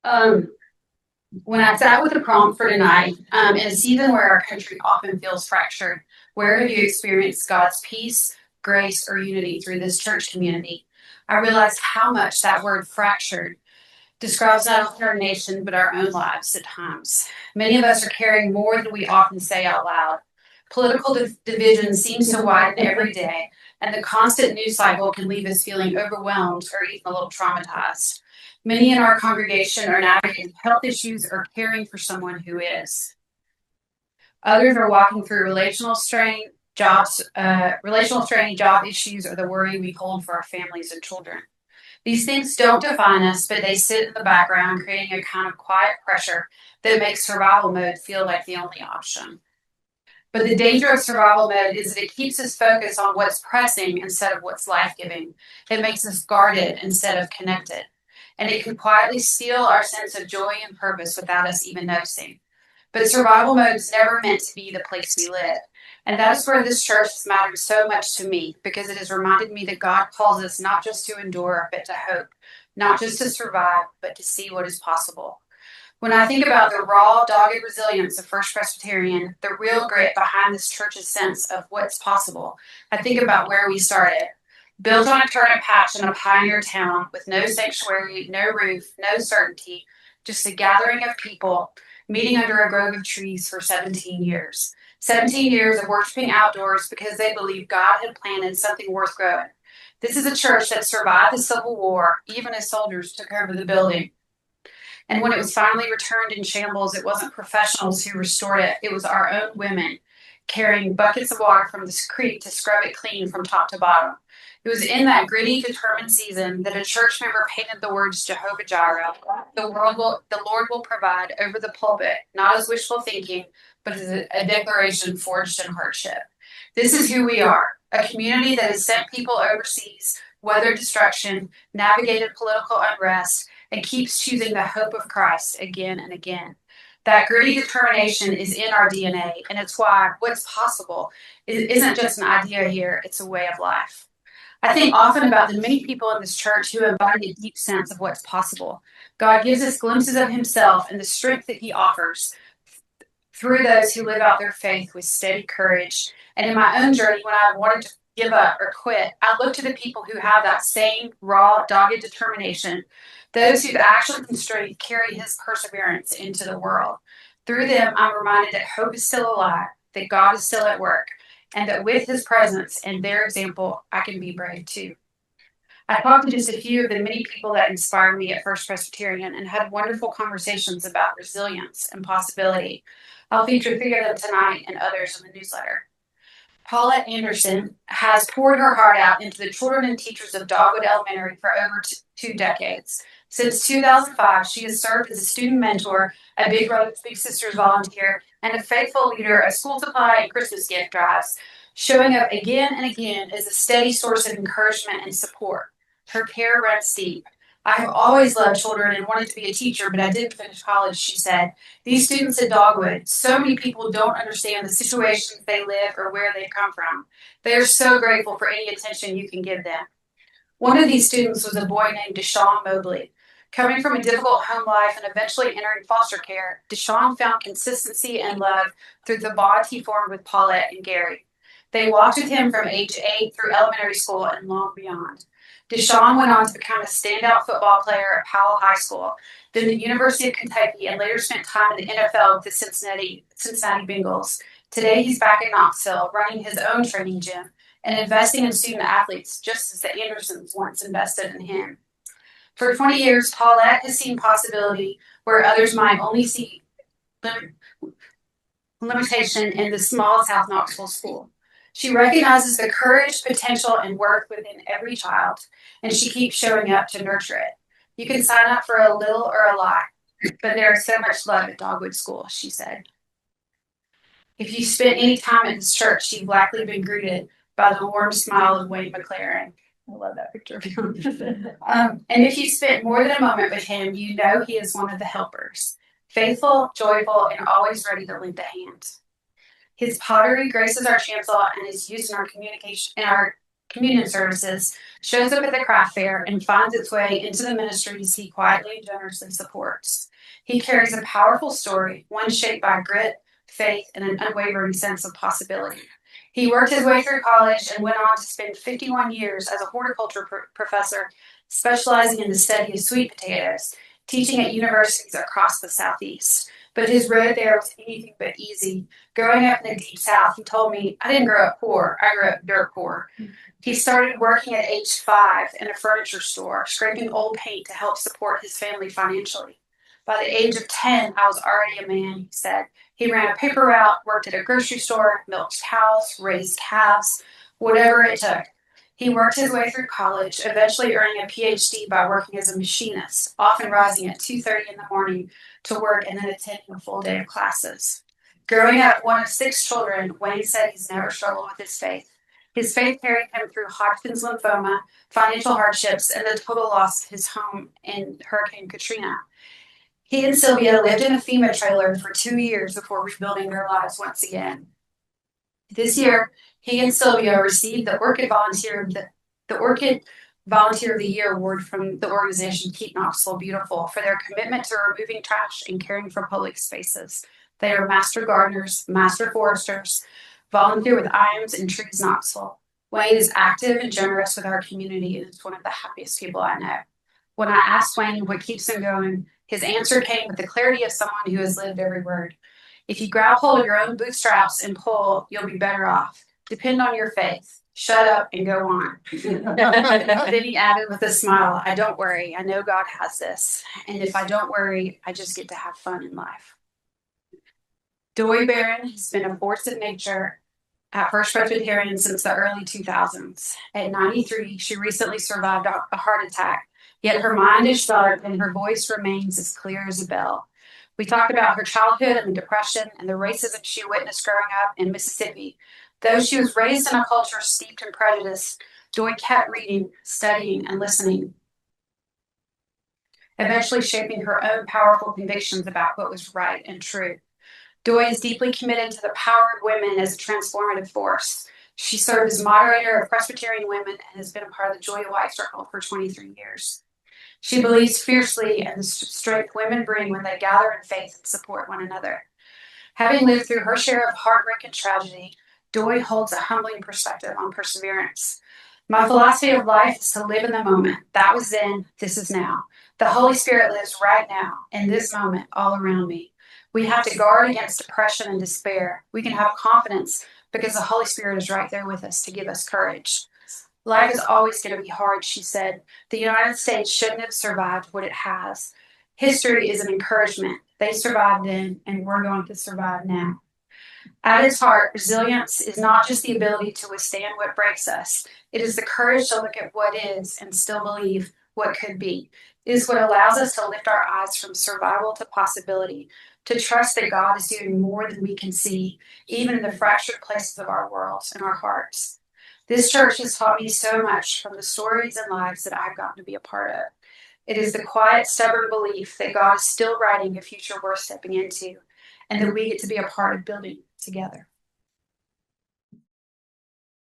Um, when I sat with the prompt for tonight, in a season where our country often feels fractured, where have you experienced God's peace, grace, or unity through this church community? I realized how much that word fractured describes not only our nation, but our own lives at times. Many of us are carrying more than we often say out loud. Political division seems to widen every day, and the constant news cycle can leave us feeling overwhelmed or even a little traumatized. Many in our congregation are navigating health issues or caring for someone who is. Others are walking through relational strain, job issues, or the worry we hold for our families and children. These things don't define us, but they sit in the background, creating a kind of quiet pressure that makes survival mode feel like the only option. But the danger of survival mode is that it keeps us focused on what's pressing instead of what's life-giving. It makes us guarded instead of connected. And it can quietly steal our sense of joy and purpose without us even noticing. But survival mode is never meant to be the place we live. And that is where this church has mattered so much to me, because it has reminded me that God calls us not just to endure, but to hope, not just to survive, but to see what is possible. When I think about the raw, dogged resilience of First Presbyterian, the real grit behind this church's sense of what's possible, I think about where we started. Built on a turnip patch in a pioneer town with no sanctuary, no roof, no certainty, just a gathering of people meeting under a grove of trees for 17 years. 17 years of worshiping outdoors because they believed God had planted something worth growing. This is a church that survived the Civil War, even as soldiers took over the building. And when it was finally returned in shambles, it wasn't professionals who restored it. It was our own women carrying buckets of water from this creek to scrub it clean from top to bottom. It was in that gritty, determined season that a church member painted the words Jehovah Jireh, the Lord will provide, over the pulpit, not as wishful thinking, but as a declaration forged in hardship. This is who we are, a community that has sent people overseas, weathered destruction, navigated political unrest, and keeps choosing the hope of Christ again and again. That gritty determination is in our DNA, and it's why what's possible isn't just an idea here, it's a way of life. I think often about the many people in this church who embody a deep sense of what's possible. God gives us glimpses of himself and the strength that he offers through those who live out their faith with steady courage. And in my own journey, when I wanted to give up or quit, I look to the people who have that same raw, dogged determination, those whose actions and strength carry his perseverance into the world. Through them, I'm reminded that hope is still alive, that God is still at work, and that with his presence and their example, I can be brave too. I talked to just a few of the many people that inspired me at First Presbyterian and had wonderful conversations about resilience and possibility. I'll feature three of them tonight and others in the newsletter. Paulette Anderson has poured her heart out into the children and teachers of Dogwood Elementary for over 2 decades. Since 2005, she has served as a student mentor, a Big Brothers Big Sisters volunteer, and a faithful leader of school supply and Christmas gift drives, showing up again and again as a steady source of encouragement and support. Her care runs deep. I have always loved children and wanted to be a teacher, but I didn't finish college, she said. These students at Dogwood, so many people don't understand the situations they live or where they come from. They are so grateful for any attention you can give them. One of these students was a boy named Deshaun Mobley. Coming from a difficult home life and eventually entering foster care, Deshaun found consistency and love through the bond he formed with Paulette and Gary. They walked with him from age 8 through elementary school and long beyond. Deshaun went on to become a standout football player at Powell High School, then the University of Kentucky, and later spent time in the NFL with the Cincinnati Bengals. Today he's back in Knoxville, running his own training gym and investing in student athletes, just as the Andersons once invested in him. For 20 years, Paulette has seen possibility where others might only see limitation in the small South Knoxville school. She recognizes the courage, potential, and worth within every child, and she keeps showing up to nurture it. You can sign up for a little or a lot, but there is so much love at Dogwood School, she said. If you spent any time at this church, you've likely been greeted by the warm smile of Wayne McLaren. I love that picture of him. And if you spent more than a moment with him, you know he is one of the helpers, faithful, joyful, and always ready to lend a hand. His pottery graces our chancel and is used in our communion services, shows up at the craft fair, and finds its way into the ministries he quietly and generously supports. He carries a powerful story, one shaped by grit, faith, and an unwavering sense of possibility. He worked his way through college and went on to spend 51 years as a horticulture professor, specializing in the study of sweet potatoes, teaching at universities across the Southeast. But his road there was anything but easy. Growing up in the Deep South, he told me, I didn't grow up poor, I grew up dirt poor. He started working at age 5 in a furniture store, scraping old paint to help support his family financially. By the age of 10, I was already a man, he said. He ran a paper route, worked at a grocery store, milked cows, raised calves, whatever it took. He worked his way through college, eventually earning a PhD by working as a machinist, often rising at 2:30 in the morning to work and then attending a full day of classes. Growing up one of 6 children, Wayne said he's never struggled with his faith. His faith carried him through Hodgkin's lymphoma, financial hardships, and the total loss of his home in Hurricane Katrina. He and Sylvia lived in a FEMA trailer for 2 years before rebuilding their lives once again. This year, he and Sylvia received the Orchid Volunteer of the Year award from the organization Keep Knoxville Beautiful for their commitment to removing trash and caring for public spaces. They are master gardeners, master foresters, volunteer with Iams and Trees Knoxville. Wayne is active and generous with our community and is one of the happiest people I know. When I asked Wayne what keeps him going, his answer came with the clarity of someone who has lived every word. If you grab hold of your own bootstraps and pull, you'll be better off. Depend on your faith. Shut up and go on. Then he added with a smile, I don't worry. I know God has this. And if I don't worry, I just get to have fun in life. Doy Barron has been a force of nature at First Presbyterian since the early 2000s. At 93, she recently survived a heart attack, yet her mind is sharp and her voice remains as clear as a bell. We talked about her childhood and the depression and the racism she witnessed growing up in Mississippi. Though she was raised in a culture steeped in prejudice, Doy kept reading, studying, and listening, eventually shaping her own powerful convictions about what was right and true. Doy is deeply committed to the power of women as a transformative force. She served as moderator of Presbyterian Women and has been a part of the Joy White Circle for 23 years. She believes fiercely in the strength women bring when they gather in faith and support one another. Having lived through her share of heartbreak and tragedy, Doy holds a humbling perspective on perseverance. My philosophy of life is to live in the moment. That was then, this is now. The Holy Spirit lives right now, in this moment, all around me. We have to guard against depression and despair. We can have confidence because the Holy Spirit is right there with us to give us courage. Life is always going to be hard, she said. The United States shouldn't have survived what it has. History is an encouragement. They survived then, and we're going to survive now. At its heart, resilience is not just the ability to withstand what breaks us. It is the courage to look at what is and still believe what could be. It is what allows us to lift our eyes from survival to possibility, to trust that God is doing more than we can see, even in the fractured places of our worlds and our hearts. This church has taught me so much from the stories and lives that I've gotten to be a part of. It is the quiet, stubborn belief that God is still writing a future worth stepping into, and that we get to be a part of building together.